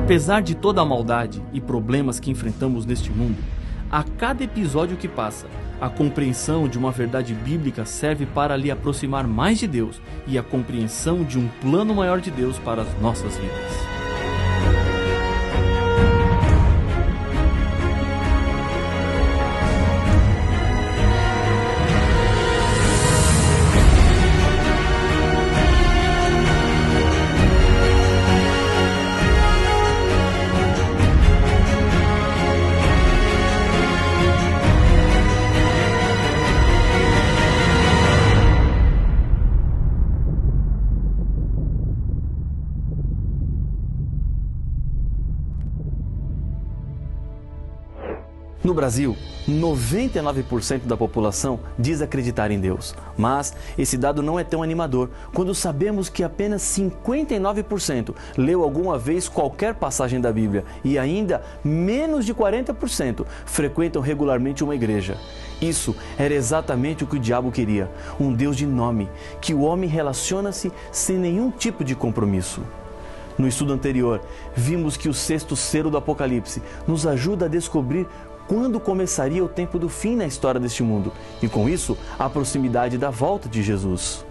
Apesar de toda a maldade e problemas que enfrentamos neste mundo, a cada episódio que passa, a compreensão de uma verdade bíblica serve para lhe aproximar mais de Deus e a compreensão de um plano maior de Deus para as nossas vidas. No Brasil, 99% da população diz acreditar em Deus, mas esse dado não é tão animador quando sabemos que apenas 59% leu alguma vez qualquer passagem da Bíblia e ainda menos de 40% frequentam regularmente uma igreja. Isso era exatamente o que o diabo queria, um Deus de nome, que o homem relaciona-se sem nenhum tipo de compromisso. No estudo anterior, vimos que o sexto selo do Apocalipse nos ajuda a descobrir quando começaria o tempo do fim na história deste mundo e, com isso, a proximidade da volta de Jesus.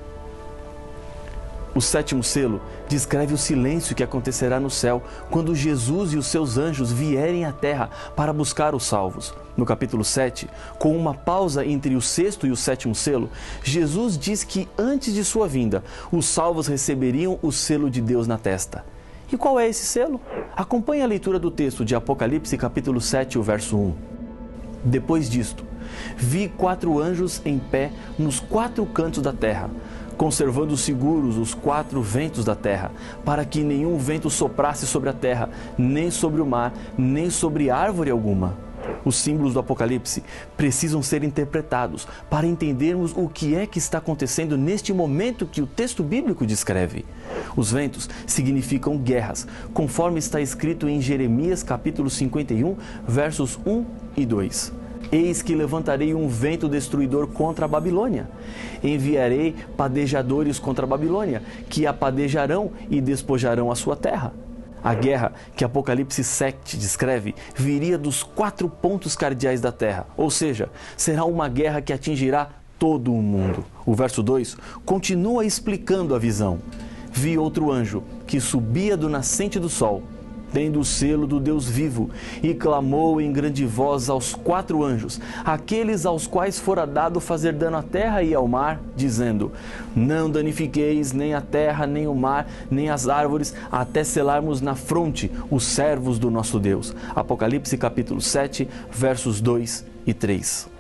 O sétimo selo descreve o silêncio que acontecerá no céu quando Jesus e os seus anjos vierem à terra para buscar os salvos. No capítulo 7, com uma pausa entre o sexto e o sétimo selo, Jesus diz que antes de sua vinda, os salvos receberiam o selo de Deus na testa. E qual é esse selo? Acompanhe a leitura do texto de Apocalipse capítulo 7, o verso 1. Depois disto, vi 4 anjos em pé nos 4 cantos da terra, conservando seguros os 4 ventos da terra, para que nenhum vento soprasse sobre a terra, nem sobre o mar, nem sobre árvore alguma. Os símbolos do Apocalipse precisam ser interpretados para entendermos o que é que está acontecendo neste momento que o texto bíblico descreve. Os ventos significam guerras, conforme está escrito em Jeremias capítulo 51, versos 1 e 2. Eis que levantarei um vento destruidor contra a Babilônia. Enviarei padejadores contra a Babilônia, que a padejarão e despojarão a sua terra. A guerra que Apocalipse 7 descreve viria dos 4 pontos cardeais da terra, ou seja, será uma guerra que atingirá todo o mundo. O verso 2 continua explicando a visão. Vi outro anjo que subia do nascente do sol, tendo o selo do Deus vivo, e clamou em grande voz aos 4 anjos, aqueles aos quais fora dado fazer dano à terra e ao mar, dizendo: não danifiqueis nem a terra, nem o mar, nem as árvores, até selarmos na fronte os servos do nosso Deus. Apocalipse capítulo 7, versos 2 e 3.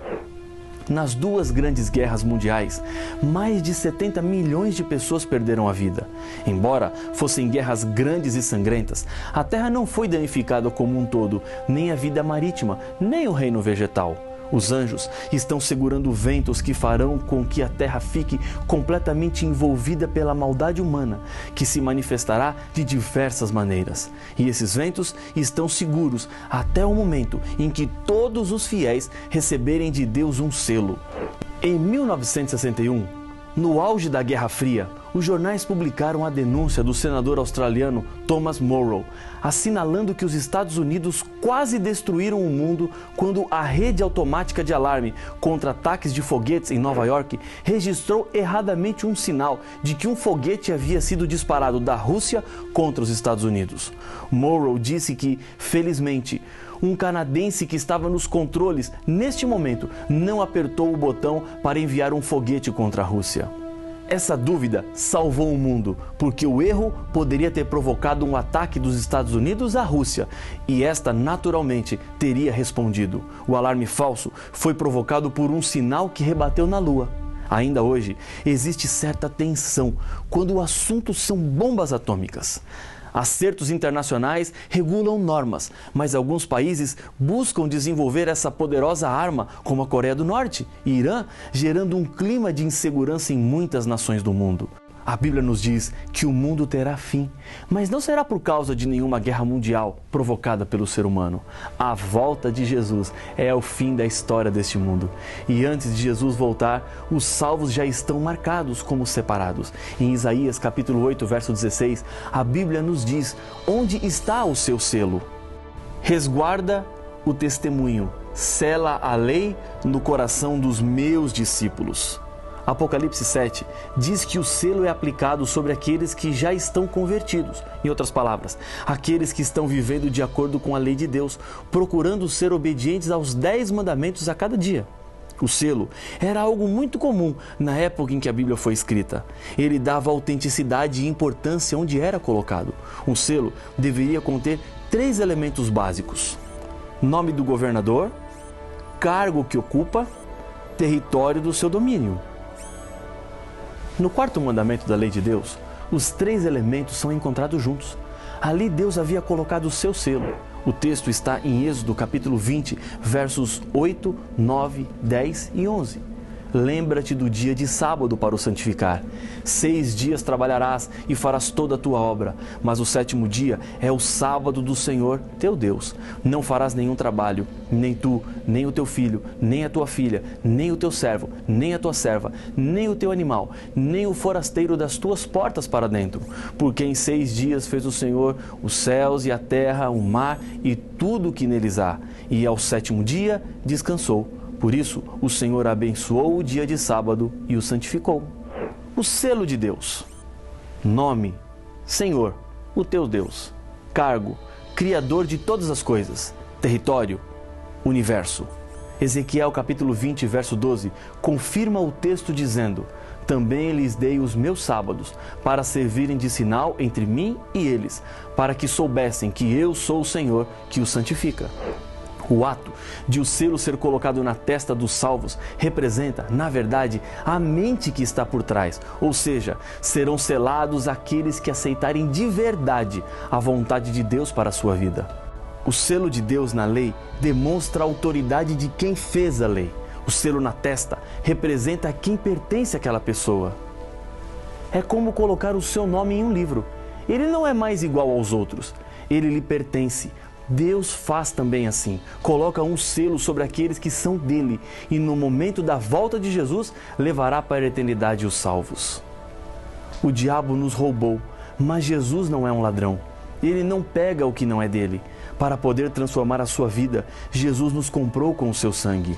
Nas 2 grandes guerras mundiais, mais de 70 milhões de pessoas perderam a vida. Embora fossem guerras grandes e sangrentas, a terra não foi danificada como um todo, nem a vida marítima, nem o reino vegetal. Os anjos estão segurando ventos que farão com que a terra fique completamente envolvida pela maldade humana, que se manifestará de diversas maneiras. E esses ventos estão seguros até o momento em que todos os fiéis receberem de Deus um selo. Em 1961, no auge da Guerra Fria, os jornais publicaram a denúncia do senador australiano Thomas Morrow, assinalando que os Estados Unidos quase destruíram o mundo quando a rede automática de alarme contra ataques de foguetes em Nova York registrou erradamente um sinal de que um foguete havia sido disparado da Rússia contra os Estados Unidos. Morrow disse que, felizmente, um canadense que estava nos controles, neste momento, não apertou o botão para enviar um foguete contra a Rússia. Essa dúvida salvou o mundo, porque o erro poderia ter provocado um ataque dos Estados Unidos à Rússia, e esta naturalmente teria respondido. O alarme falso foi provocado por um sinal que rebateu na Lua. Ainda hoje, existe certa tensão quando o assunto são bombas atômicas. Acertos internacionais regulam normas, mas alguns países buscam desenvolver essa poderosa arma, como a Coreia do Norte e Irã, gerando um clima de insegurança em muitas nações do mundo. A Bíblia nos diz que o mundo terá fim, mas não será por causa de nenhuma guerra mundial provocada pelo ser humano. A volta de Jesus é o fim da história deste mundo. E antes de Jesus voltar, os salvos já estão marcados como separados. Em Isaías capítulo 8, verso 16, a Bíblia nos diz onde está o seu selo. Resguarda o testemunho, sela a lei no coração dos meus discípulos. Apocalipse 7 diz que o selo é aplicado sobre aqueles que já estão convertidos. Em outras palavras, aqueles que estão vivendo de acordo com a lei de Deus, procurando ser obedientes aos 10 mandamentos a cada dia. O selo era algo muito comum na época em que a Bíblia foi escrita. Ele dava autenticidade e importância onde era colocado. Um selo deveria conter 3 elementos básicos: nome do governador, cargo que ocupa, território do seu domínio. No 4º mandamento da lei de Deus, os 3 elementos são encontrados juntos. Ali Deus havia colocado o seu selo. O texto está em Êxodo capítulo 20, versos 8, 9, 10 e 11. Lembra-te do dia de sábado para o santificar. 6 dias trabalharás e farás toda a tua obra, mas o 7º dia é o sábado do Senhor teu Deus. Não farás nenhum trabalho, nem tu, nem o teu filho, nem a tua filha, nem o teu servo, nem a tua serva, nem o teu animal, nem o forasteiro das tuas portas para dentro. Porque em 6 dias fez o Senhor os céus e a terra, o mar e tudo o que neles há. E ao 7º dia descansou. Por isso, o Senhor abençoou o dia de sábado e o santificou. O selo de Deus. Nome: Senhor, o teu Deus. Cargo: Criador de todas as coisas. Território: Universo. Ezequiel capítulo 20, verso 12, confirma o texto dizendo: também lhes dei os meus sábados, para servirem de sinal entre mim e eles, para que soubessem que eu sou o Senhor que os santifica. O ato de o selo ser colocado na testa dos salvos representa, na verdade, a mente que está por trás, ou seja, serão selados aqueles que aceitarem de verdade a vontade de Deus para a sua vida. O selo de Deus na lei demonstra a autoridade de quem fez a lei. O selo na testa representa a quem pertence àquela pessoa. É como colocar o seu nome em um livro. Ele não é mais igual aos outros, ele lhe pertence. Deus faz também assim, coloca um selo sobre aqueles que são dele e no momento da volta de Jesus levará para a eternidade os salvos. O diabo nos roubou, mas Jesus não é um ladrão. Ele não pega o que não é dele. Para poder transformar a sua vida, Jesus nos comprou com o seu sangue.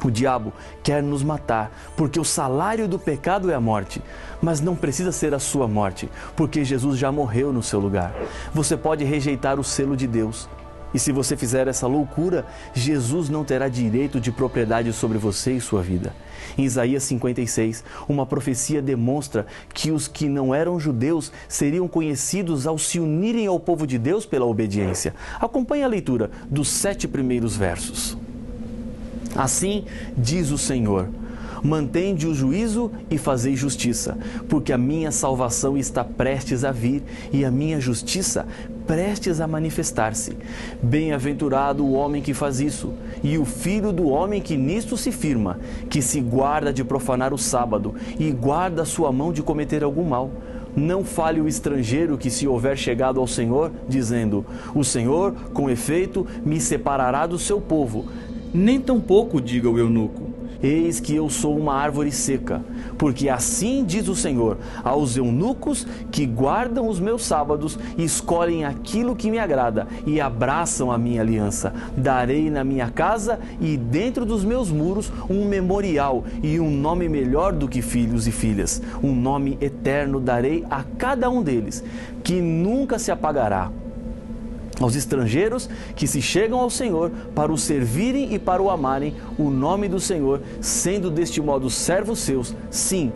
O diabo quer nos matar, porque o salário do pecado é a morte. Mas não precisa ser a sua morte, porque Jesus já morreu no seu lugar. Você pode rejeitar o selo de Deus. E se você fizer essa loucura, Jesus não terá direito de propriedade sobre você e sua vida. Em Isaías 56, uma profecia demonstra que os que não eram judeus seriam conhecidos ao se unirem ao povo de Deus pela obediência. Acompanhe a leitura dos 7 primeiros versos. Assim diz o Senhor: mantende o juízo e fazei justiça, porque a minha salvação está prestes a vir e a minha justiça prestes a manifestar-se. Bem-aventurado o homem que faz isso, e o filho do homem que nisto se firma, que se guarda de profanar o sábado e guarda a sua mão de cometer algum mal. Não fale o estrangeiro que se houver chegado ao Senhor, dizendo: o Senhor, com efeito, me separará do seu povo. Nem tampouco diga o eunuco: eis que eu sou uma árvore seca, porque assim diz o Senhor aos eunucos que guardam os meus sábados e escolhem aquilo que me agrada e abraçam a minha aliança. Darei na minha casa e dentro dos meus muros um memorial e um nome melhor do que filhos e filhas. Um nome eterno darei a cada um deles, que nunca se apagará. Aos estrangeiros que se chegam ao Senhor para o servirem e para o amarem, o nome do Senhor, sendo deste modo servos seus, sim,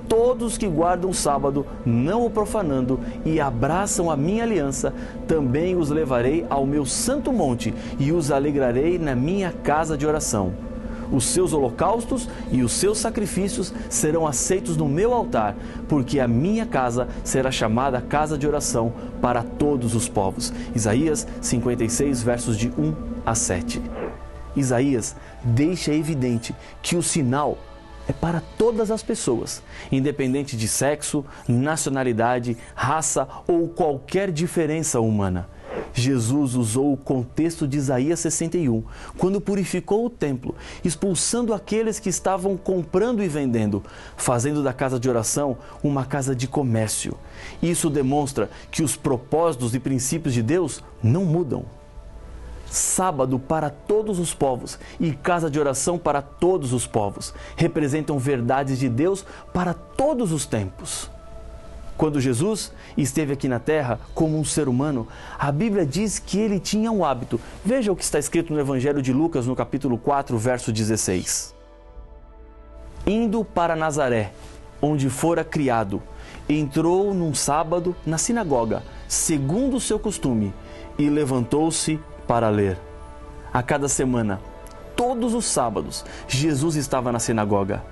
todos que guardam o sábado, não o profanando, e abraçam a minha aliança, também os levarei ao meu santo monte e os alegrarei na minha casa de oração. Os seus holocaustos e os seus sacrifícios serão aceitos no meu altar, porque a minha casa será chamada casa de oração para todos os povos. Isaías 56, versos de 1 a 7. Isaías deixa evidente que o sinal é para todas as pessoas, independente de sexo, nacionalidade, raça ou qualquer diferença humana. Jesus usou o contexto de Isaías 61, quando purificou o templo, expulsando aqueles que estavam comprando e vendendo, fazendo da casa de oração uma casa de comércio. Isso demonstra que os propósitos e princípios de Deus não mudam. Sábado para todos os povos e casa de oração para todos os povos representam verdades de Deus para todos os tempos. Quando Jesus esteve aqui na terra como um ser humano, a Bíblia diz que ele tinha um hábito. Veja o que está escrito no Evangelho de Lucas, no capítulo 4, verso 16. Indo para Nazaré, onde fora criado, entrou num sábado na sinagoga, segundo o seu costume, e levantou-se para ler. A cada semana, todos os sábados, Jesus estava na sinagoga.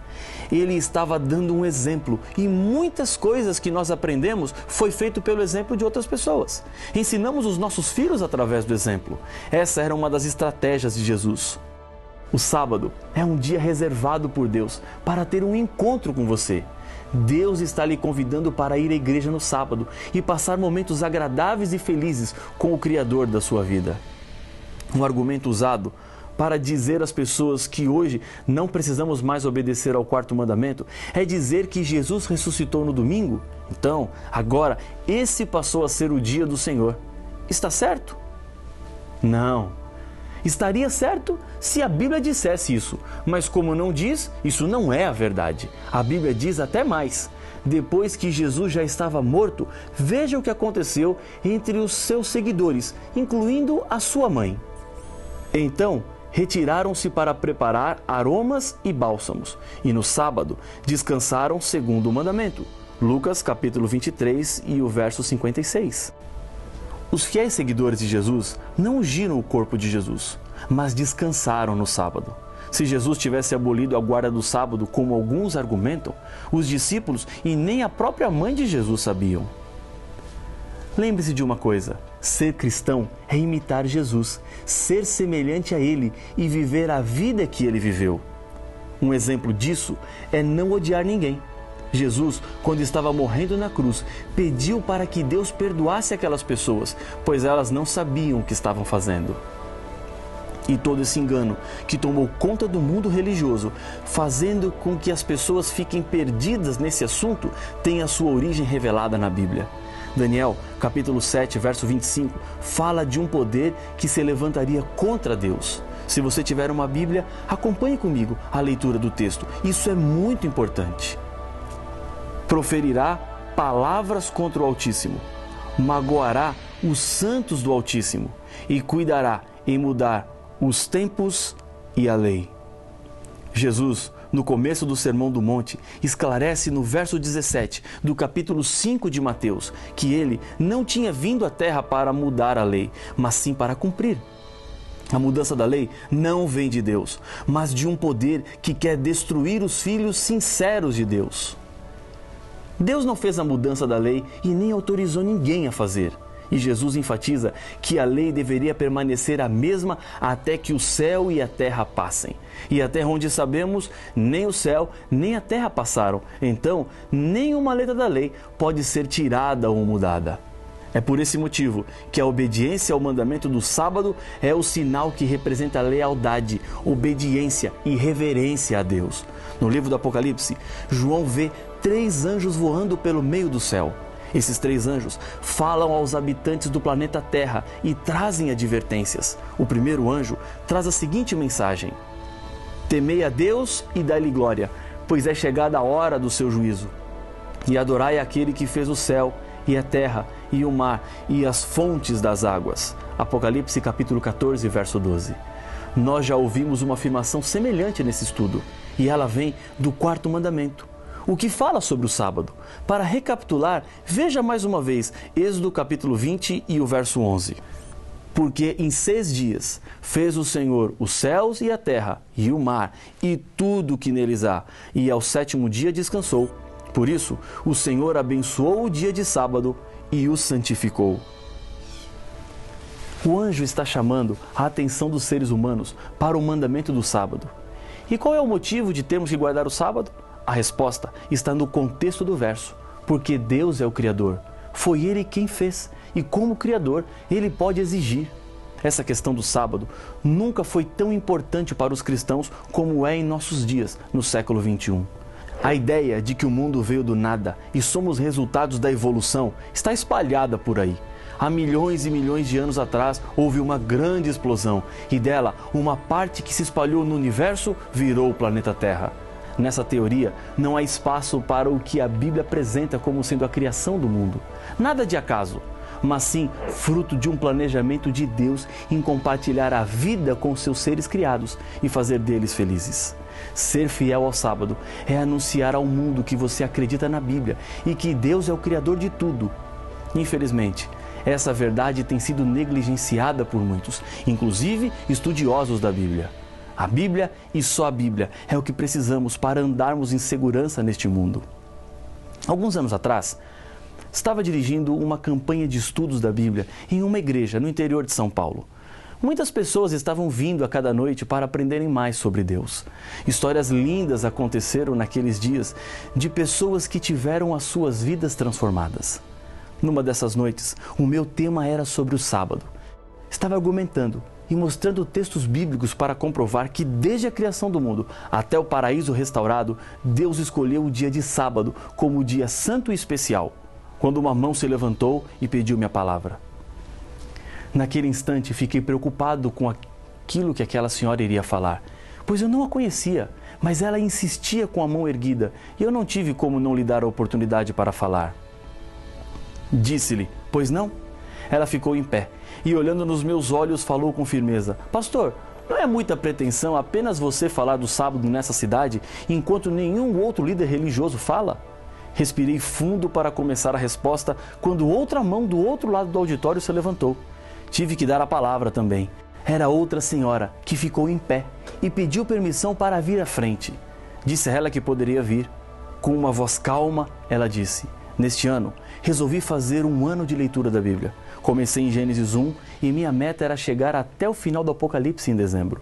Ele estava dando um exemplo e muitas coisas que nós aprendemos foi feito pelo exemplo de outras pessoas. Ensinamos os nossos filhos através do exemplo. Essa era uma das estratégias de Jesus. O sábado é um dia reservado por Deus para ter um encontro com você. Deus está lhe convidando para ir à igreja no sábado e passar momentos agradáveis e felizes com o Criador da sua vida. Um argumento usado para dizer às pessoas que hoje não precisamos mais obedecer ao quarto mandamento é dizer que Jesus ressuscitou no domingo. Então, agora, esse passou a ser o dia do Senhor. Está certo? Não. Estaria certo se a Bíblia dissesse isso, mas como não diz, isso não é a verdade. A Bíblia diz até mais. Depois que Jesus já estava morto, veja o que aconteceu entre os seus seguidores, incluindo a sua mãe. Então, retiraram-se para preparar aromas e bálsamos, e no sábado descansaram segundo o mandamento. Lucas capítulo 23 e o verso 56. Os fiéis seguidores de Jesus não ungiram o corpo de Jesus, mas descansaram no sábado. Se Jesus tivesse abolido a guarda do sábado, como alguns argumentam, os discípulos e nem a própria mãe de Jesus sabiam. Lembre-se de uma coisa: ser cristão é imitar Jesus, ser semelhante a Ele e viver a vida que Ele viveu. Um exemplo disso é não odiar ninguém. Jesus, quando estava morrendo na cruz, pediu para que Deus perdoasse aquelas pessoas, pois elas não sabiam o que estavam fazendo. E todo esse engano que tomou conta do mundo religioso, fazendo com que as pessoas fiquem perdidas nesse assunto, tem a sua origem revelada na Bíblia. Daniel, capítulo 7, verso 25, fala de um poder que se levantaria contra Deus. Se você tiver uma Bíblia, acompanhe comigo a leitura do texto. Isso é muito importante. Proferirá palavras contra o Altíssimo, magoará os santos do Altíssimo e cuidará em mudar os tempos e a lei. Jesus, no começo do Sermão do Monte, esclarece no verso 17 do capítulo 5 de Mateus que ele não tinha vindo à terra para mudar a lei, mas sim para cumprir. A mudança da lei não vem de Deus, mas de um poder que quer destruir os filhos sinceros de Deus. Deus não fez a mudança da lei e nem autorizou ninguém a fazer. E Jesus enfatiza que a lei deveria permanecer a mesma até que o céu e a terra passem. E até onde sabemos, nem o céu nem a terra passaram. Então, nenhuma letra da lei pode ser tirada ou mudada. É por esse motivo que a obediência ao mandamento do sábado é o sinal que representa lealdade, obediência e reverência a Deus. No livro do Apocalipse, João vê 3 anjos voando pelo meio do céu. Esses 3 anjos falam aos habitantes do planeta Terra e trazem advertências. O primeiro anjo traz a seguinte mensagem: temei a Deus e dai-lhe glória, pois é chegada a hora do seu juízo. E adorai aquele que fez o céu e a terra e o mar e as fontes das águas. Apocalipse capítulo 14, verso 12. Nós já ouvimos uma afirmação semelhante nesse estudo, e ela vem do 4º mandamento, o que fala sobre o sábado. Para recapitular, veja mais uma vez Êxodo capítulo 20 e o verso 11. Porque em 6 dias fez o Senhor os céus e a terra e o mar e tudo o que neles há, e ao 7º dia descansou. Por isso, o Senhor abençoou o dia de sábado e o santificou. O anjo está chamando a atenção dos seres humanos para o mandamento do sábado. E qual é o motivo de termos que guardar o sábado? A resposta está no contexto do verso. Porque Deus é o Criador. Foi Ele quem fez. E como Criador, Ele pode exigir. Essa questão do sábado nunca foi tão importante para os cristãos como é em nossos dias, no século XXI. A ideia de que o mundo veio do nada e somos resultados da evolução está espalhada por aí. Há milhões e milhões de anos atrás houve uma grande explosão e dela uma parte que se espalhou no universo virou o planeta Terra. Nessa teoria não há espaço para o que a Bíblia apresenta como sendo a criação do mundo. Nada de acaso, mas sim fruto de um planejamento de Deus em compartilhar a vida com seus seres criados e fazer deles felizes. Ser fiel ao sábado é anunciar ao mundo que você acredita na Bíblia e que Deus é o Criador de tudo. Infelizmente, essa verdade tem sido negligenciada por muitos, inclusive estudiosos da Bíblia. A Bíblia e só a Bíblia é o que precisamos para andarmos em segurança neste mundo. Alguns anos atrás, estava dirigindo uma campanha de estudos da Bíblia em uma igreja no interior de São Paulo. Muitas pessoas estavam vindo a cada noite para aprenderem mais sobre Deus. Histórias lindas aconteceram naqueles dias de pessoas que tiveram as suas vidas transformadas. Numa dessas noites, o meu tema era sobre o sábado. Estava argumentando e mostrando textos bíblicos para comprovar que desde a criação do mundo até o paraíso restaurado, Deus escolheu o dia de sábado como o dia santo e especial, quando uma mão se levantou e pediu minha palavra. Naquele instante, fiquei preocupado com aquilo que aquela senhora iria falar, pois eu não a conhecia, mas ela insistia com a mão erguida e eu não tive como não lhe dar a oportunidade para falar. Disse-lhe, pois não? Ela ficou em pé e, olhando nos meus olhos, falou com firmeza: Pastor, não é muita pretensão apenas você falar do sábado nessa cidade, enquanto nenhum outro líder religioso fala? Respirei fundo para começar a resposta, quando outra mão do outro lado do auditório se levantou. Tive que dar a palavra também. Era outra senhora que ficou em pé e pediu permissão para vir à frente. Disse a ela que poderia vir. Com uma voz calma, ela disse: Neste ano, resolvi fazer um ano de leitura da Bíblia. Comecei em Gênesis 1 e minha meta era chegar até o final do Apocalipse em dezembro.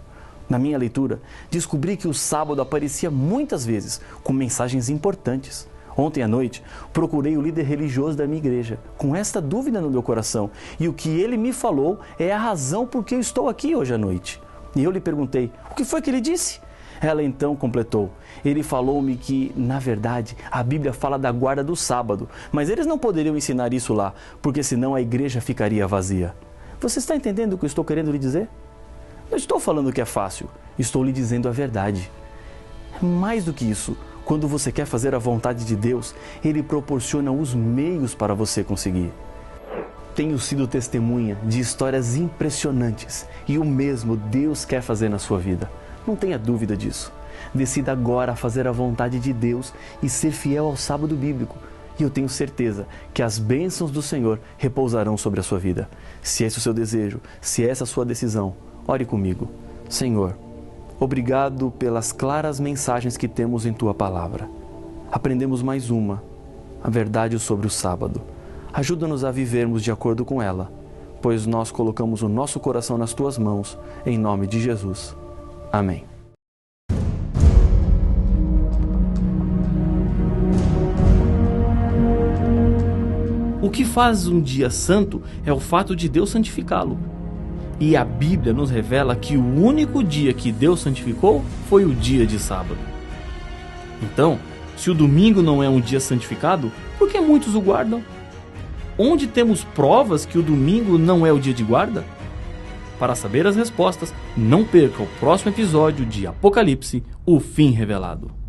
Na minha leitura, descobri que o sábado aparecia muitas vezes com mensagens importantes. Ontem à noite, procurei o líder religioso da minha igreja, com esta dúvida no meu coração, e o que ele me falou é a razão por que eu estou aqui hoje à noite. E eu lhe perguntei: o que foi que ele disse? Ela então completou: ele falou-me que, na verdade, a Bíblia fala da guarda do sábado, mas eles não poderiam ensinar isso lá, porque senão a igreja ficaria vazia. Você está entendendo o que eu estou querendo lhe dizer? Não estou falando que é fácil, estou lhe dizendo a verdade. Mais do que isso, quando você quer fazer a vontade de Deus, Ele proporciona os meios para você conseguir. Tenho sido testemunha de histórias impressionantes e o mesmo Deus quer fazer na sua vida. Não tenha dúvida disso. Decida agora fazer a vontade de Deus e ser fiel ao sábado bíblico. E eu tenho certeza que as bênçãos do Senhor repousarão sobre a sua vida. Se esse é o seu desejo, se essa é a sua decisão, ore comigo. Senhor, obrigado pelas claras mensagens que temos em Tua Palavra. Aprendemos mais uma, a verdade sobre o sábado. Ajuda-nos a vivermos de acordo com ela, pois nós colocamos o nosso coração nas Tuas mãos, em nome de Jesus. Amém. O que faz um dia santo é o fato de Deus santificá-lo. E a Bíblia nos revela que o único dia que Deus santificou foi o dia de sábado. Então, se o domingo não é um dia santificado, por que muitos o guardam? Onde temos provas que o domingo não é o dia de guarda? Para saber as respostas, não perca o próximo episódio de Apocalipse, o fim revelado.